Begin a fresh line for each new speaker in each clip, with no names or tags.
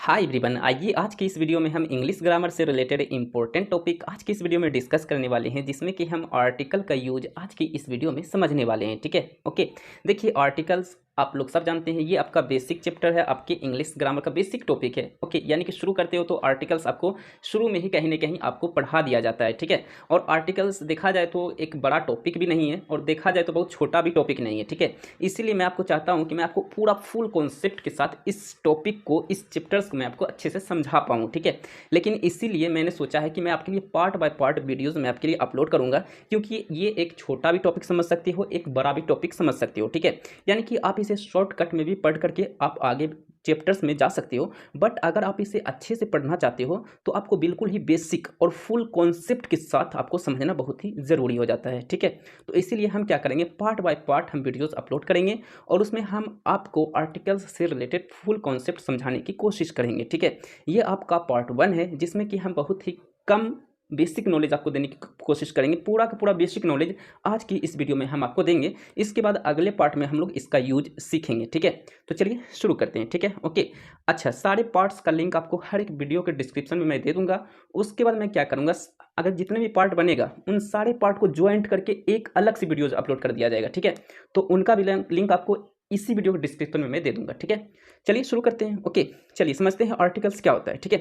Hi everyone, आइए आज की इस वीडियो में हम इंग्लिश ग्रामर से रिलेटेड इंपॉर्टेंट टॉपिक आज की इस वीडियो में डिस्कस करने वाले हैं, जिसमें कि हम आर्टिकल का यूज आज की इस वीडियो में समझने वाले हैं। ठीक है, ओके। देखिए, आर्टिकल्स आप लोग सब जानते हैं, ये आपका बेसिक चैप्टर है, आपके इंग्लिश ग्रामर का बेसिक टॉपिक है। ओके, यानी कि शुरू करते हो तो आर्टिकल्स आपको शुरू में ही कहीं ना कहीं आपको पढ़ा दिया जाता है। ठीक है, और आर्टिकल्स देखा जाए तो एक बड़ा टॉपिक भी नहीं है और देखा जाए तो बहुत छोटा भी टॉपिक नहीं है। ठीक है, इसीलिए मैं आपको चाहता हूँ कि मैं आपको पूरा फुल कॉन्सेप्ट के साथ इस टॉपिक को, इस चैप्टर्स को मैं आपको अच्छे से समझा पाऊँ। ठीक है, लेकिन इसीलिए मैंने सोचा है कि मैं आपके लिए पार्ट बाय पार्ट वीडियोज़ मैं आपके लिए अपलोड करूँगा, क्योंकि ये एक छोटा भी टॉपिक समझ सकते हो, एक बड़ा भी टॉपिक समझ सकते हो। ठीक है, यानी कि आप इसे शॉर्टकट में भी पढ़ करके आप आगे चैप्टर्स में जा सकते हो, बट अगर आप इसे अच्छे से पढ़ना चाहते हो तो आपको बिल्कुल ही बेसिक और फुल कॉन्सेप्ट के साथ आपको समझना बहुत ही ज़रूरी हो जाता है। ठीक है, तो इसीलिए हम क्या करेंगे, पार्ट बाय पार्ट हम वीडियोस अपलोड करेंगे और उसमें हम आपको आर्टिकल्स से रिलेटेड फुल कॉन्सेप्ट समझाने की कोशिश करेंगे। ठीक है, ये आपका पार्ट 1 है, जिसमें कि हम बहुत ही कम बेसिक नॉलेज आपको देने की कोशिश करेंगे। पूरा का पूरा बेसिक नॉलेज आज की इस वीडियो में हम आपको देंगे। इसके बाद अगले पार्ट में हम लोग इसका यूज सीखेंगे। ठीक है, तो चलिए शुरू करते हैं। ठीक है, ओके। अच्छा, सारे पार्ट्स का लिंक आपको हर एक वीडियो के डिस्क्रिप्शन में मैं दे दूंगा। उसके बाद मैं क्या करूंगा, अगर जितने भी पार्ट बनेगा उन सारे पार्ट को ज्वाइंट करके एक अलग से वीडियोज अपलोड कर दिया जाएगा। ठीक है, तो उनका भी लिंक आपको इसी वीडियो के डिस्क्रिप्शन में मैं दे दूंगा। ठीक है, चलिए शुरू करते हैं। ओके, चलिए समझते हैं आर्टिकल्स क्या होता है। ठीक है,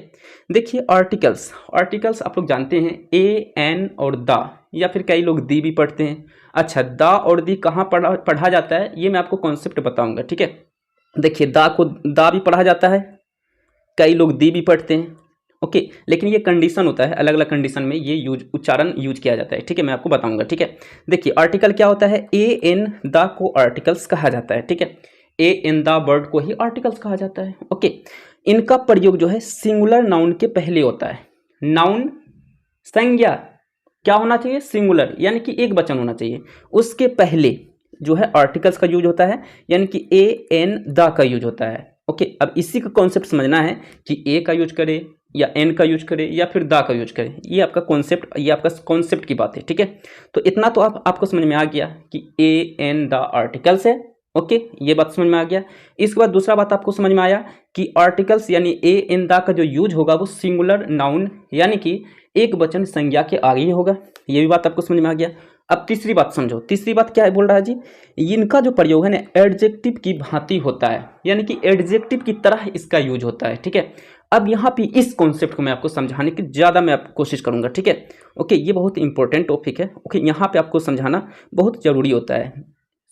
देखिए आर्टिकल्स आप लोग जानते हैं, ए एन और द, या फिर कई लोग दी भी पढ़ते हैं। अच्छा, द और दी कहाँ पढ़ा जाता है, ये मैं आपको कॉन्सेप्ट बताऊंगा। ठीक है, देखिए, दा को दा भी पढ़ा जाता है, कई लोग दी भी पढ़ते हैं। ओके, लेकिन ये कंडीशन होता है, अलग अलग कंडीशन में ये उच्चारण यूज किया जाता है। ठीक है, मैं आपको बताऊंगा। ठीक है, देखिए आर्टिकल क्या होता है, ए एन द को आर्टिकल्स कहा जाता है। ठीक है, ए इन द वर्ड को ही आर्टिकल्स कहा जाता है। ओके, इनका प्रयोग जो है सिंगुलर नाउन के पहले होता है। नाउन संज्ञा क्या होना चाहिए, सिंगुलर, यानी कि एक वचन होना चाहिए, उसके पहले जो है आर्टिकल्स का यूज होता है, यानी कि ए एन द का यूज होता है। ओके, अब इसी का कॉन्सेप्ट समझना है कि ए का यूज करे या एन का यूज करे या फिर दा का यूज करे, ये आपका कॉन्सेप्ट, ये आपका कॉन्सेप्ट की बात है। ठीक है, तो इतना तो आपको समझ में आ गया कि ए एन द आर्टिकल्स है। ओके, ये बात समझ में आ गया। इसके बाद दूसरा बात आपको समझ में आया कि आर्टिकल्स यानी ए एन दा का जो यूज होगा वो सिंगुलर नाउन यानी कि एक वचन संज्ञा के आगे ही होगा, ये भी बात आपको समझ में आ गया। अब तीसरी बात समझो, तीसरी बात क्या है बोल रहा है जी, इनका जो प्रयोग है ना एडजेक्टिव की भांति होता है, यानी कि एडजेक्टिव की तरह इसका यूज होता है। ठीक है, अब यहाँ पे इस कॉन्सेप्ट को मैं आपको समझाने की ज़्यादा मैं आपको कोशिश करूँगा। ठीक है, ओके, ये बहुत इंपॉर्टेंट टॉपिक है। ओके, यहाँ पे आपको समझाना बहुत जरूरी होता है।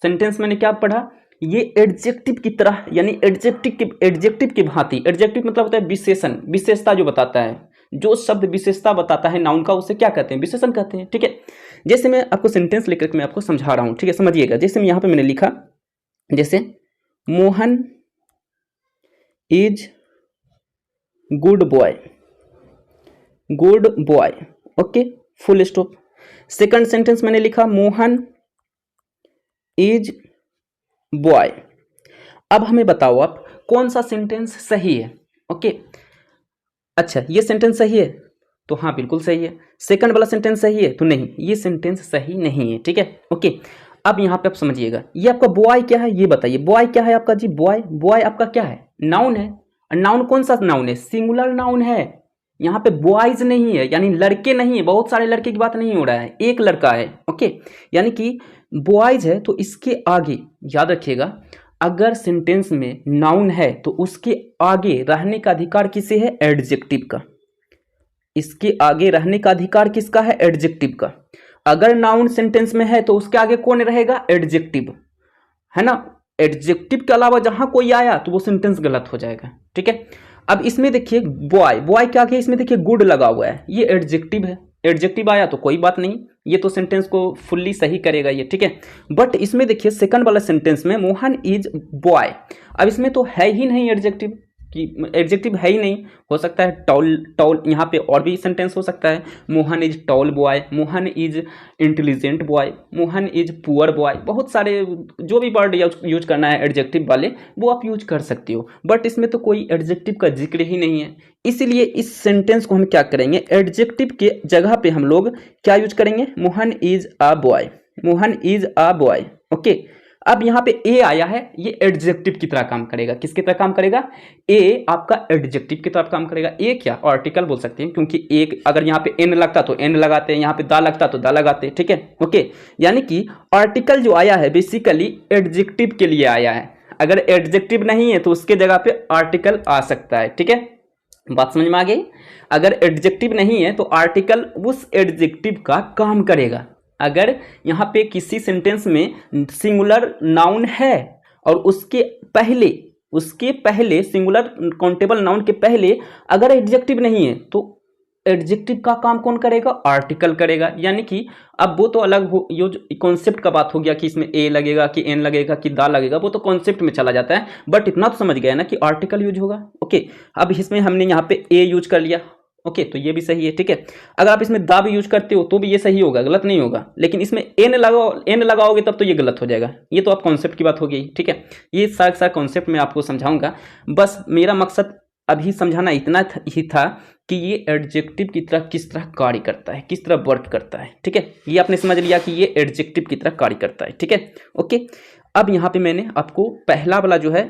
सेंटेंस मैंने क्या पढ़ा, ये एडजेक्टिव की तरह, यानी एडजेक्टिव की भांति। एडजेक्टिव मतलब होता है विशेषण, विशेषता जो बताता है, जो शब्द विशेषता बताता है नाउन का, उसे क्या कहते हैं, विशेषण कहते हैं। ठीक है, जैसे मैं आपको सेंटेंस लेकर के मैं आपको समझा रहा हूं। ठीक है, समझिएगा। जैसे मैं यहाँ पे मैंने लिखा, जैसे Mohan is good boy, good boy. Okay, full stop. Second sentence मैंने लिखा मोहन इज बॉय। अब हमें बताओ आप कौन सा सेंटेंस सही है। ओके, अच्छा, ये सेंटेंस सही है तो हाँ बिल्कुल सही है। सेकंड वाला सेंटेंस सही है तो नहीं, ये सेंटेंस सही नहीं है। ठीक है, ओके। अब यहाँ पे आप समझिएगा, ये आपका बॉय क्या है, ये बताइए। बॉय क्या है आपका जी, बॉय, बॉय आपका क्या है, नाउन है। नाउन कौन सा नाउन है, सिंगुलर नाउन है। यहाँ पे बॉयज नहीं है, यानी लड़के नहीं है, बहुत सारे लड़के की बात नहीं हो रहा है, एक लड़का है। ओके, यानी कि बॉयज है तो इसके आगे याद रखिएगा, अगर सेंटेंस में नाउन है तो उसके आगे रहने का अधिकार किसे है, एडजेक्टिव का। इसके आगे रहने का अधिकार किसका है, एडजेक्टिव का। अगर नाउन सेंटेंस में है तो उसके आगे कौन रहेगा, एडजेक्टिव, है ना। एडजेक्टिव के अलावा जहां कोई आया तो वो सेंटेंस गलत हो जाएगा। ठीक है, अब इसमें देखिए बॉय, बॉय क्या है, इसमें देखिए गुड लगा हुआ है, ये एडजेक्टिव है। एडजेक्टिव आया तो कोई बात नहीं, ये तो सेंटेंस को फुल्ली सही करेगा ये। ठीक है, बट इसमें देखिए सेकंड वाला सेंटेंस में मोहन इज बॉय, अब इसमें तो है ही नहीं एडजेक्टिव, कि एडजेक्टिव है ही नहीं। हो सकता है टॉल, टॉल, यहाँ पे और भी सेंटेंस हो सकता है, Mohan is tall boy, Mohan is intelligent boy, Mohan is poor boy, बहुत सारे जो भी वर्ड यूज करना है एडजेक्टिव वाले वो आप यूज कर सकते हो, बट इसमें तो कोई एडजेक्टिव का जिक्र ही नहीं है। इसीलिए इस सेंटेंस को हम क्या करेंगे, एडजेक्टिव के जगह पे हम लोग क्या यूज करेंगे, Mohan is a boy, Mohan is a boy. Okay, अब यहाँ पे ए आया है, ये एडजेक्टिव की तरह काम करेगा। किसकी तरह काम करेगा? ए आपका एडजेक्टिव की तरफ काम करेगा। ए क्या? आर्टिकल बोल सकते हैं, क्योंकि एक अगर यहाँ पे एन लगता तो एन लगाते हैं, यहाँ पे दा लगता तो दा लगाते, ठीक है। ओके, यानी कि आर्टिकल जो आया है बेसिकली एडजेक्टिव के लिए आया है। अगर एडजेक्टिव नहीं है तो उसके जगह पे आर्टिकल आ सकता है, ठीक है। बात समझ में आ गई? अगर एडजेक्टिव नहीं है तो आर्टिकल उस एडजेक्टिव का काम करेगा। अगर यहाँ पे किसी सेंटेंस में सिंगुलर नाउन है और उसके पहले सिंगुलर काउंटेबल नाउन के पहले अगर एडजेक्टिव नहीं है तो एडजेक्टिव का काम कौन करेगा? आर्टिकल करेगा। यानी कि अब वो तो अलग हो, ये कॉन्सेप्ट का बात हो गया कि इसमें ए लगेगा कि एन लगेगा कि दा लगेगा, वो तो कॉन्सेप्ट में चला जाता है, बट इतना तो समझ गया ना कि आर्टिकल यूज होगा। ओके, अब इसमें हमने यहाँ पे ए यूज कर लिया, ओके, तो ये भी सही है, ठीक है। अगर आप इसमें दा भी यूज करते हो तो भी ये सही होगा, गलत नहीं होगा। लेकिन इसमें एन लगाओगे तब तो ये गलत हो जाएगा। ये तो आप कॉन्सेप्ट की बात हो गई, ठीक है। ये सारा कॉन्सेप्ट मैं आपको समझाऊंगा। बस मेरा मकसद अभी समझाना इतना ही था कि ये एडजेक्टिव की तरह किस तरह कार्य करता है, किस तरह वर्क करता है, ठीक है। ये आपने समझ लिया कि ये एडजेक्टिव की तरह कार्य करता है, ठीक है। ओके, अब यहाँ पे मैंने आपको पहला वाला जो है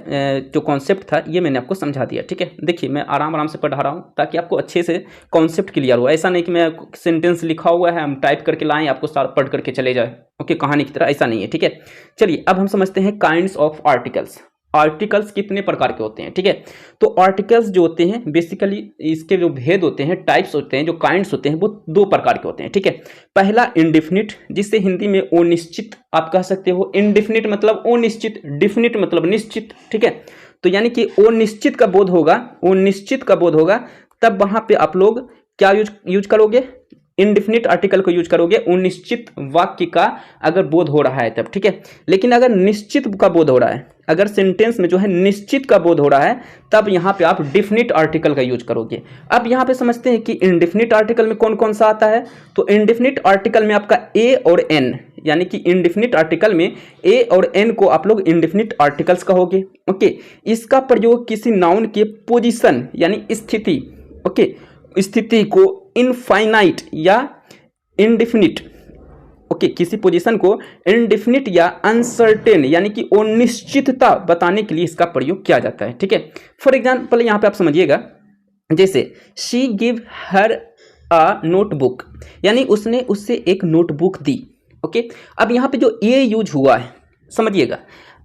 जो कॉन्सेप्ट था ये मैंने आपको समझा दिया, ठीक है। देखिए मैं आराम से पढ़ा रहा हूँ ताकि आपको अच्छे से कॉन्सेप्ट क्लियर हो। ऐसा नहीं कि मैं सेंटेंस लिखा हुआ है हम टाइप करके लाएं आपको सारा पढ़ करके चले जाए, ओके, कहानी की तरह, ऐसा नहीं है, ठीक है। चलिए अब हम समझते हैं काइंड्स ऑफ आर्टिकल्स। आर्टिकल्स कितने प्रकार के होते हैं, ठीक है। तो आर्टिकल्स जो होते हैं बेसिकली इसके जो भेद होते हैं, टाइप्स होते हैं, जो काइंड्स होते हैं वो दो प्रकार के होते हैं, ठीक है। पहला इंडिफिनिट, जिसे हिंदी में अनिश्चित आप कह सकते हो। इंडिफिनिट मतलब अनिश्चित, डिफिनिट मतलब निश्चित, ठीक है। तो यानी कि अनिश्चित का बोध होगा, तब वहां पे आप लोग क्या यूज करोगे? इंडिफिनिट आर्टिकल को यूज करोगे अनिश्चित वाक्य का अगर बोध हो रहा है तब, ठीक है। लेकिन अगर निश्चित का बोध हो रहा है, अगर सेंटेंस में जो है निश्चित का बोध हो रहा है, तब यहां पे आप डिफिनिट आर्टिकल का यूज करोगे। अब यहां पे समझते हैं कि इंडिफिनिट आर्टिकल में कौन कौन सा आता है। तो इंडिफिनिट आर्टिकल में आपका ए और एन, यानी कि इंडिफिनिट आर्टिकल में ए और एन को आप लोग इंडिफिनिट आर्टिकल्स कहोगे, ओके। इसका प्रयोग किसी नाउन के पोजीशन यानी स्थिति, ओके, स्थिति को इनफाइनाइट या इनडिफिनिट, ओके, किसी पोजीशन को इनडिफिनिट या अनसर्टेन यानी कि अनिश्चितता बताने के लिए इसका प्रयोग किया जाता है, ठीक है। फॉर एग्जाम्पल यहां पे आप समझिएगा, जैसे she give her a notebook, यानी उसने उससे एक नोटबुक दी, ओके। अब यहां पे जो ए यूज हुआ है समझिएगा।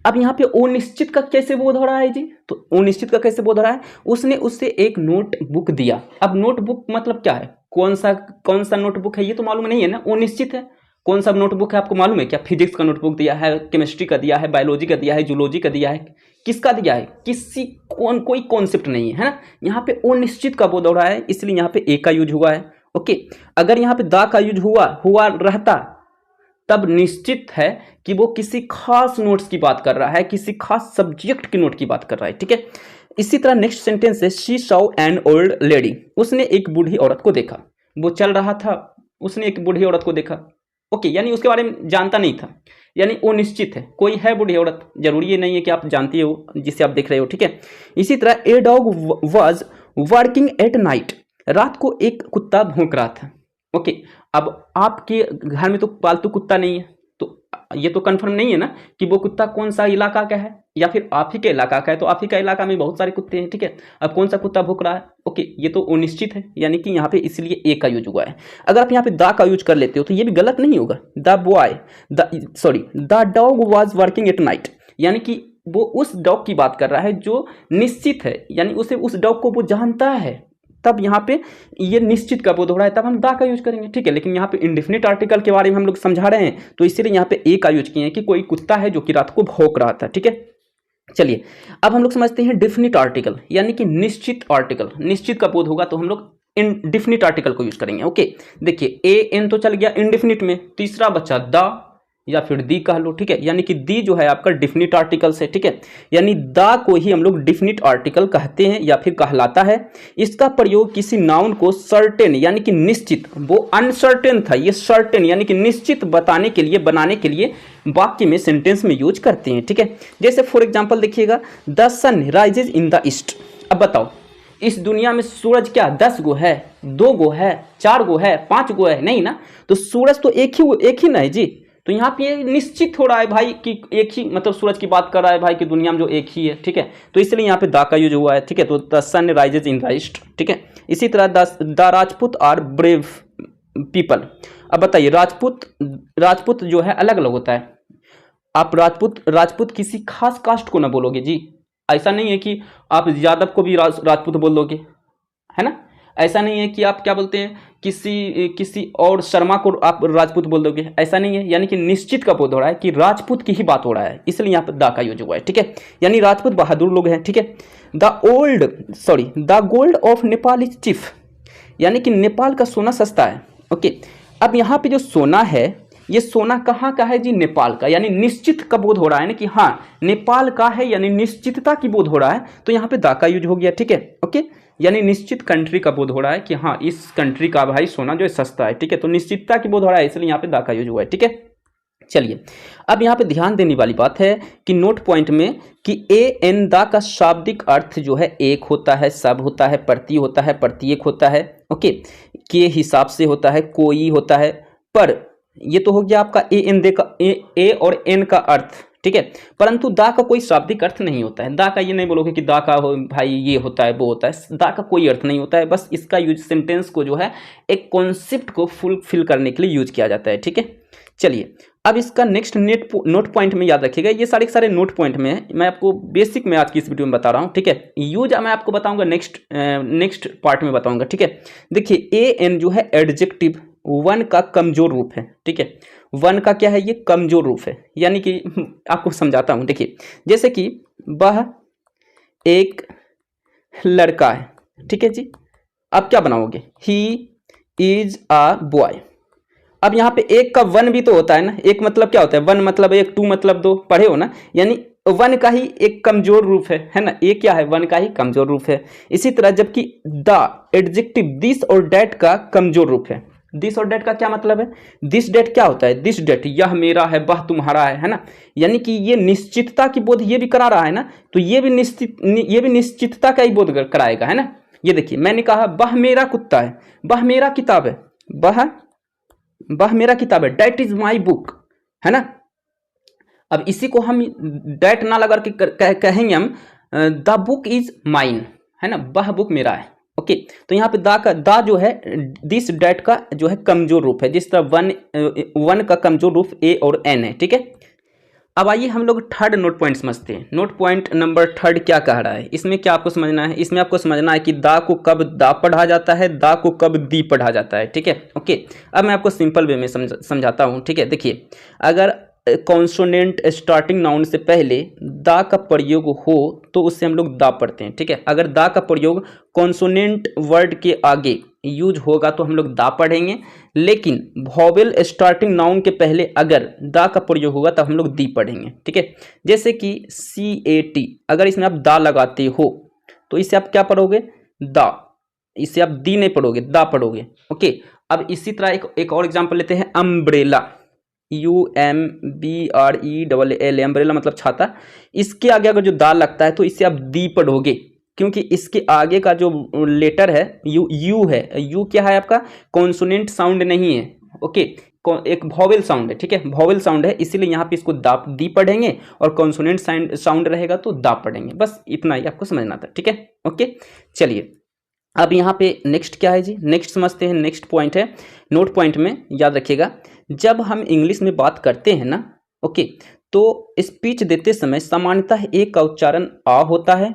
अब यहाँ पे अनिश्चित का कैसे बोध हो रहा है जी? तो अनिश्चित का कैसे बोध हो रहा है? उसने उससे एक नोटबुक दिया। अब नोटबुक मतलब क्या है? कौन सा नोटबुक है ये तो मालूम नहीं है ना, अनिश्चित है। कौन सा नोटबुक है आपको मालूम है क्या? फिजिक्स का नोटबुक दिया है, केमिस्ट्री का दिया है, बायोलॉजी का दिया है, जूलॉजी का दिया है, किसका दिया है? कोई कॉन्सेप्ट नहीं है ना। यहाँ पे अनिश्चित का बोध हो रहा है, इसलिए यहाँ पे ए का यूज हुआ है, ओके। अगर यहाँ पे दा का यूज हुआ रहता तब निश्चित है कि वो किसी खास नोट्स की बात कर रहा है, किसी खास सब्जेक्ट की नोट की बात कर रहा है, ठीक है। इसी तरह नेक्स्ट सेंटेंस है she saw an old lady, उसने एक बूढ़ी औरत को देखा। वो चल रहा था, उसने एक बूढ़ी औरत को देखा, ओके, यानी उसके बारे में जानता नहीं था, यानी वो निश्चित है कोई है बूढ़ी औरत, जरूरी ये नहीं है कि आप जानती हो जिसे आप देख रहे हो, ठीक है। इसी तरह a dog was working at night, रात को एक कुत्ता भौंक रहा था, ओके। अब आपके घर में तो पालतू कुत्ता नहीं है, तो ये तो कंफर्म नहीं है ना कि वो कुत्ता कौन सा इलाका का है, या फिर आप ही के इलाका का है। तो आप ही का इलाका में बहुत सारे कुत्ते हैं, ठीक है। अब कौन सा कुत्ता भौंक रहा है, ओके, ये तो अनिश्चित है, यानी कि यहाँ पे इसलिए ए का यूज हुआ है। अगर आप यहाँ पे दा का यूज कर लेते हो तो ये भी गलत नहीं होगा। The dog was working at night, यानी कि वो उस डॉग की बात कर रहा है जो निश्चित है, यानी उसे उस डॉग को वो जानता है, तब यहाँ पे ये निश्चित का बोध हो रहा है, तब हम दा का यूज करेंगे, ठीक है। लेकिन यहाँ पे इंडेफिनिट आर्टिकल के बारे में हम लोग समझा रहे हैं, तो इसीलिए यहाँ पे ए का यूज किए हैं कि कोई कुत्ता है जो कि रात को भौंक रहा था, ठीक है। चलिए अब हम लोग समझते हैं डिफिनिट आर्टिकल, यानी कि निश्चित आर्टिकल। निश्चित का बोध होगा तो हम लोग इंडिफिनिट आर्टिकल को यूज करेंगे, ओके। देखिए ए एन तो चल गया इंडिफिनिट में, तीसरा बच्चा दा या फिर दी कह लो, ठीक है। यानी कि दी जो है आपका डिफिनिट आर्टिकल से, ठीक है। यानी दा को ही हम लोग डिफिनिट आर्टिकल कहते हैं या फिर कहलाता है। इसका प्रयोग किसी नाउन को सर्टेन यानी कि निश्चित, वो अनसर्टेन था, ये सर्टेन यानी कि निश्चित बताने के लिए, बनाने के लिए वाक्य में, सेंटेंस में यूज करते हैं, ठीक है। जैसे फॉर एग्जाम्पल देखिएगा, the sun rises in the east. अब बताओ इस दुनिया में सूरज क्या 10 गो है, 2 गो है, 4 गो है, 5 गो है? नहीं ना। तो सूरज तो एक ही ना है जी। तो यहाँ पे ये निश्चित हो रहा है भाई कि एक ही, मतलब सूरज की बात कर रहा है भाई कि दुनिया में जो एक ही है, ठीक है। तो इसलिए यहाँ पे दा का यूज हुआ है, ठीक है। तो the sun rises in the east, ठीक है। इसी तरह the Rajput are brave people. अब बताइए, राजपूत जो है अलग अलग होता है। आप राजपूत किसी खास कास्ट को ना बोलोगे जी। ऐसा नहीं है कि आप यादव को भी राजपूत बोल दोगे, है ना। ऐसा नहीं है कि आप क्या बोलते हैं, किसी और शर्मा को आप राजपूत बोल दोगे, ऐसा नहीं है। यानी कि निश्चित का बोध हो रहा है कि राजपूत की ही बात हो रहा है, इसलिए यहाँ पर दा का यूज हुआ है, ठीक है। यानी राजपूत बहादुर लोग हैं, ठीक है। The gold of Nepal is chief, यानी कि नेपाल का सोना सस्ता है, ओके। अब यहाँ पे जो सोना है, ये सोना कहाँ का है जी, नेपाल का। यानी निश्चित का बोध हो रहा है ना कि हाँ नेपाल का है, यानी निश्चितता की बोध हो रहा है, तो यहाँ पे दा का यूज हो गया, ठीक है, ओके। यानी निश्चित कंट्री का बोध हो रहा है कि हाँ इस कंट्री का भाई सोना जो है सस्ता है, ठीक है। तो निश्चितता की बोध हो रहा है, इसलिए यहाँ पे दा का यूज हुआ है, ठीक है। चलिए, अब यहाँ पे ध्यान देने वाली बात है कि नोट पॉइंट में कि एन दा का शाब्दिक अर्थ जो है एक होता है, सब होता है, प्रति होता है, प्रत्येक होता है, ओके, के हिसाब से होता है, कोई होता है। पर ये तो हो गया आपका ए और एन का अर्थ, ठीक है। परंतु दा का कोई शाब्दिक अर्थ नहीं होता है। दा का ये नहीं बोलोगे कि दा का भाई ये होता है वो होता है, दा का कोई अर्थ नहीं होता है। बस इसका यूज सेंटेंस को जो है एक कॉन्सेप्ट को फुलफिल करने के लिए यूज किया जाता है, ठीक है। चलिए, अब इसका नेक्स्ट नोट पॉइंट में याद रखिएगा, ये सारे नोट पॉइंट में है, मैं आपको बेसिक में आज की इस वीडियो में बता रहा हूँ, ठीक है। यूज मैं आपको बताऊंगा नेक्स्ट पार्ट में बताऊंगा, ठीक है। देखिए, ए एन जो है एडजेक्टिव वन का कमजोर रूप है, ठीक है। वन का क्या है, ये कमजोर रूप है। यानी कि आपको समझाता हूं, देखिए, जैसे कि वह एक लड़का है, ठीक है जी। अब क्या बनाओगे, ही इज अ बॉय। अब यहाँ पे एक का वन भी तो होता है ना, एक मतलब क्या होता है, वन मतलब एक, टू मतलब दो, पढ़े हो ना। यानी वन का ही एक कमजोर रूप है ना, एक क्या है, वन का ही कमजोर रूप है। इसी तरह जबकि द एडजेक्टिव दिस और डेट का कमजोर रूप है। दिस और डेट का क्या मतलब है, दिस डेट क्या होता है, दिस डेट यह मेरा है, वह तुम्हारा है ना। यानी कि ये निश्चितता की बोध ये भी करा रहा है ना, तो ये भी निश्चितता का ही बोध कराएगा, है ना। ये देखिए, मैंने कहा वह मेरा कुत्ता है, वह मेरा किताब है, वह मेरा किताब है, डेट इज माई बुक, है ना। अब इसी को हम डेट ना लगा के कहेंगे हम द बुक इज माइन, है ना, वह बुक मेरा है, ओके। तो यहाँ पे दा जो है दिस डेट का जो है कमजोर रूप है, जिस तरह वन का कमजोर रूप ए और एन है, ठीक है। अब आइए हम लोग थर्ड नोट पॉइंट समझते हैं। नोट पॉइंट नंबर थर्ड क्या कह रहा है, इसमें क्या आपको समझना है, इसमें आपको समझना है कि दा को कब दा पढ़ा जाता है, दा को कब दी पढ़ा जाता है, ठीक है, ओके। अब मैं आपको सिंपल वे में समझाता हूँ, ठीक है। देखिए, अगर कॉन्सोनेंट स्टार्टिंग नाउन से पहले दा का प्रयोग हो तो उससे हम लोग दा पढ़ते हैं, ठीक है। अगर दा का प्रयोग कॉन्सोनेंट वर्ड के आगे यूज होगा तो हम लोग दा पढ़ेंगे, लेकिन वॉवेल स्टार्टिंग नाउन के पहले अगर दा का प्रयोग होगा तब हम लोग दी पढ़ेंगे, ठीक है। जैसे कि CAT, अगर इसमें आप दा लगाते हो तो इसे आप क्या पढ़ोगे, दा, इसे आप दी नहीं पढ़ोगे, दा पढ़ोगे, ओके। अब इसी तरह एक और एग्जाम्पल लेते हैं, अम्ब्रेला, UMBRELL, अम्ब्रेला मतलब छाता। इसके आगे अगर जो दा लगता है तो इसे आप दी पढ़ोगे, क्योंकि इसके आगे का जो लेटर है यू है। यू क्या है आपका, कॉन्सोनेंट साउंड नहीं है, ओके, एक वॉवेल साउंड है, ठीक है, वॉवेल साउंड है, इसीलिए यहाँ पे इसको दी पढ़ेंगे, और कॉन्सोनेंट साउंड रहेगा तो दा पढ़ेंगे। बस इतना ही आपको समझना था, ठीक है, ओके। चलिए, अब यहाँ पे नेक्स्ट क्या है जी, नेक्स्ट समझते हैं। नेक्स्ट पॉइंट है, नोट पॉइंट में याद रखिएगा, जब हम इंग्लिश में बात करते हैं ना, ओके, तो स्पीच देते समय सामान्यतः ए का उच्चारण आ होता है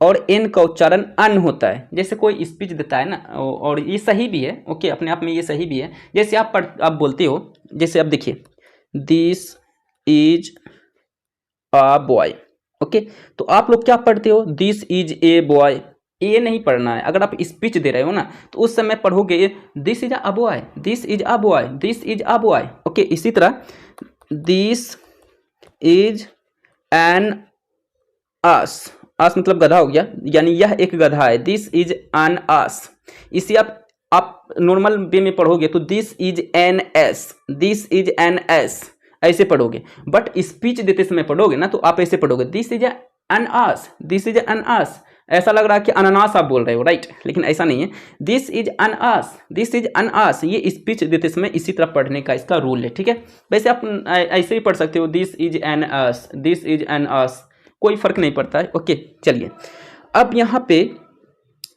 और एन का उच्चारण अन होता है। जैसे कोई स्पीच देता है ना, और ये सही भी है, ओके, अपने आप में ये सही भी है। जैसे आप बोलते हो, जैसे आप देखिए, this is a boy, okay, तो आप लोग क्या पढ़ते हो, दिस इज ए बॉय। ये नहीं पढ़ना है। अगर आप स्पीच दे रहे हो ना तो उस समय पढ़ोगे this is a boy, this is a boy, this is a boy, okay. इसी तरह दिस इज एन आस, आस मतलब गधा हो गया, यानी यह एक गधा है, दिस इज एन आस। इसी आप नॉर्मल वे में पढ़ोगे तो this is N S, this is N S, ऐसे पढ़ोगे। बट स्पीच देते समय पढ़ोगे ना तो आप ऐसे पढ़ोगे, this is an ass, this is an ass, ऐसा लग रहा है कि अनानास आप बोल रहे हो, राइट, लेकिन ऐसा नहीं है। This is an ass, this is an ass, ये स्पीच देते समय इसी तरह पढ़ने का इसका रूल है, ठीक है। वैसे आप ऐसे ही पढ़ सकते हो, this is an ass, this is an ass, कोई फर्क नहीं पड़ता है। ओके चलिए, अब यहाँ पे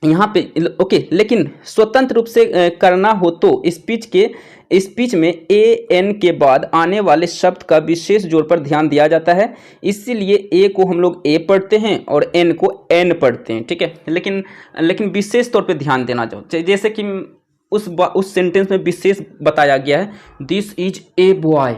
ओके, लेकिन स्वतंत्र रूप से करना हो तो स्पीच में ए एन के बाद आने वाले शब्द का विशेष जोर पर ध्यान दिया जाता है, इसीलिए ए को हम लोग ए पढ़ते हैं और एन को एन पढ़ते हैं, ठीक है। लेकिन विशेष तौर पे ध्यान देना चाहिए, जैसे कि उस सेंटेंस में विशेष बताया गया है, दिस इज ए बॉय,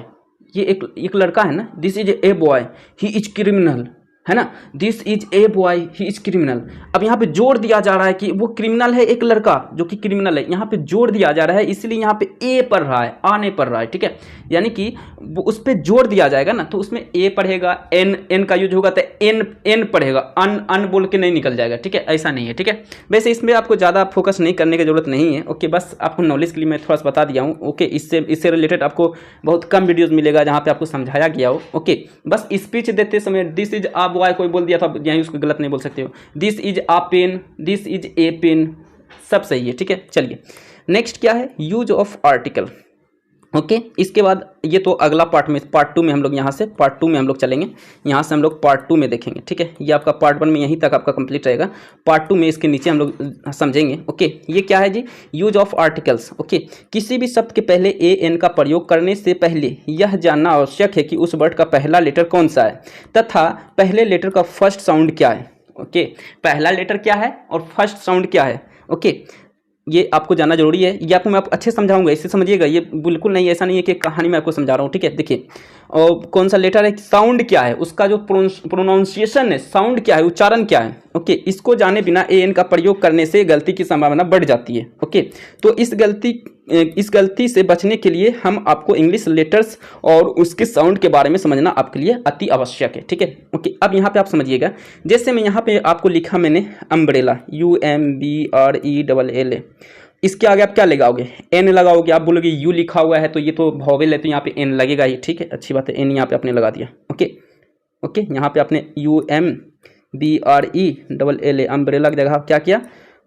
ये एक लड़का है ना, this is a boy he is criminal, है ना, this is a boy he is criminal. अब यहाँ पे जोर दिया जा रहा है कि वो क्रिमिनल है, एक लड़का जो कि क्रिमिनल है, यहाँ पे जोर दिया जा रहा है, इसलिए यहाँ पे ए पढ़ रहा है, आने पढ़ रहा है, ठीक है। यानी कि उस पर जोर दिया जाएगा ना, तो उसमें ए पढ़ेगा, एन का यूज होगा तो एन पढ़ेगा, अन बोल के नहीं निकल जाएगा, ठीक है, ऐसा नहीं है, ठीक है। वैसे इसमें आपको ज़्यादा फोकस नहीं करने की जरूरत नहीं है, ओके, बस आपको नॉलेज के लिए मैं थोड़ा सा बता दिया हूँ, ओके। इससे रिलेटेड आपको बहुत कम वीडियोज़ मिलेगा जहाँ पे आपको समझाया गया हो, ओके। बस स्पीच देते समय दिस इज आ बॉय कोई बोल दिया था, यहीं उसको गलत नहीं बोल सकते हो, this is a pen, this is a pen, सब सही है, ठीक है। चलिए नेक्स्ट क्या है, यूज ऑफ आर्टिकल, ओके। इसके बाद ये तो अगला पार्ट टू में हम लोग यहाँ से पार्ट टू में हम लोग चलेंगे, यहाँ से हम लोग पार्ट टू में देखेंगे, ठीक है। ये आपका पार्ट वन में यहीं तक आपका कंप्लीट रहेगा, पार्ट टू में इसके नीचे हम लोग समझेंगे, ओके। ये क्या है जी, यूज ऑफ आर्टिकल्स, ओके। किसी भी शब्द के पहले ए एन का प्रयोग करने से पहले यह जानना आवश्यक है कि उस वर्ड का पहला लेटर कौन सा है तथा पहले लेटर का फर्स्ट साउंड क्या है, ओके। पहला लेटर क्या है और फर्स्ट साउंड क्या है, ओके, ये आपको जानना जरूरी है। ये आपको मैं अच्छे समझाऊंगा, इससे समझिएगा, ये बिल्कुल नहीं, ऐसा नहीं है कि कहानी में आपको समझा रहा हूँ, ठीक है। देखिए, और कौन सा लेटर है, साउंड क्या है, उसका जो प्रोनाउंसिएशन है, साउंड क्या है, उच्चारण क्या है, ओके। इसको जाने बिना ए एन का प्रयोग करने से गलती की संभावना बढ़ जाती है, ओके। तो इस गलती से बचने के लिए हम आपको इंग्लिश लेटर्स और उसके साउंड के बारे में समझना आपके लिए अति आवश्यक है, ठीक है, ओके। अब यहाँ पे आप समझिएगा, जैसे मैं यहाँ पे आपको लिखा मैंने अम्ब्रेला, UMBRELLA, इसके आगे आप क्या लगाओगे, एन लगाओगे, आप बोलोगे यू लिखा हुआ है तो ये तो वॉवेल है तो यहाँ पे एन लगेगा ही, ठीक है, अच्छी बात है, एन यहाँ पे आपने लगा दिया, ओके ओके। यहाँ पे आपने UMBRELLA अम्ब्रेला की जगह क्या किया,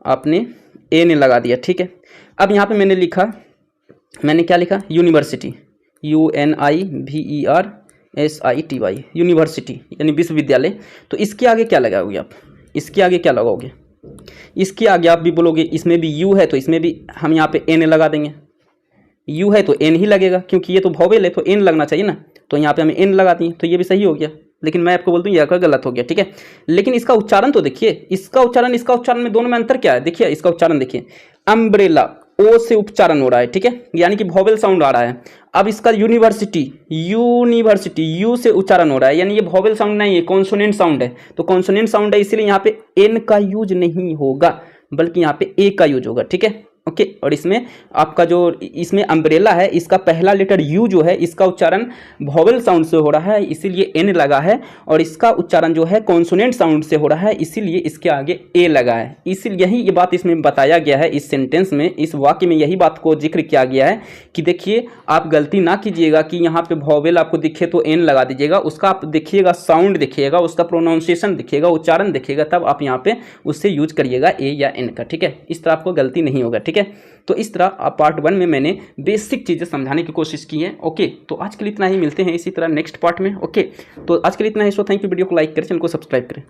आपने एन लगा दिया, ठीक है। अब यहाँ पे मैंने क्या लिखा, यूनिवर्सिटी, UNIVERSITY, यूनिवर्सिटी यानी विश्वविद्यालय। तो इसके आगे क्या लगाओगे आप, इसके आगे क्या लगाओगे, इसके आगे आप भी बोलोगे, इसमें भी यू है तो इसमें भी हम यहाँ पे एन लगा देंगे, यू है तो एन ही लगेगा क्योंकि ये तो वॉवेल है तो एन लगना चाहिए ना, तो यहाँ पे हमें एन लगा दिए, तो ये भी सही हो गया। लेकिन मैं आपको बोल दूं ये आपका गलत हो गया, ठीक है। लेकिन इसका उच्चारण तो देखिए, इसका उच्चारण में दोनों में अंतर क्या है, देखिए इसका उच्चारण देखिए, अम्ब्रेला ओ से उच्चारण हो रहा है, ठीक है, यानी कि वॉवेल साउंड आ रहा है। अब इसका यूनिवर्सिटी यू से उच्चारण हो रहा है, यानी ये वॉवेल साउंड नहीं है, कॉन्सोनेंट साउंड है। तो कॉन्सोनेंट साउंड है, इसलिए यहाँ पे एन का यूज नहीं होगा बल्कि यहाँ पे ए का यूज होगा, ठीक है, ओके। और इसमें आपका जो इसमें अम्ब्रेला है, इसका पहला लेटर यू जो है, इसका उच्चारण वॉवेल साउंड से हो रहा है इसीलिए एन लगा है, और इसका उच्चारण जो है कॉन्सोनेंट साउंड से हो रहा है इसीलिए इसके आगे ए लगा है। इसीलिए यही ये बात इसमें बताया गया है, इस सेंटेंस में, इस वाक्य में यही बात को जिक्र किया गया है कि देखिए आप गलती ना कीजिएगा कि यहाँ पे वॉवेल आपको दिखे तो एन लगा दीजिएगा, उसका आप देखिएगा साउंड देखिएगा, उसका प्रोनाउंसिएशन देखिएगा, उच्चारण देखिएगा, तब आप यहाँ पे उससे यूज करिएगा ए या एन का, ठीक है। इस तरह आपको गलती नहीं होगा, ठीक है। तो इस तरह पार्ट वन में मैंने बेसिक चीज़ें समझाने की कोशिश की है, ओके। तो आज के लिए इतना ही, मिलते हैं इसी तरह नेक्स्ट पार्ट में, ओके। तो आज के लिए इतना ही, सो थैंक यू। वीडियो को लाइक करें, चैनल को सब्सक्राइब करें।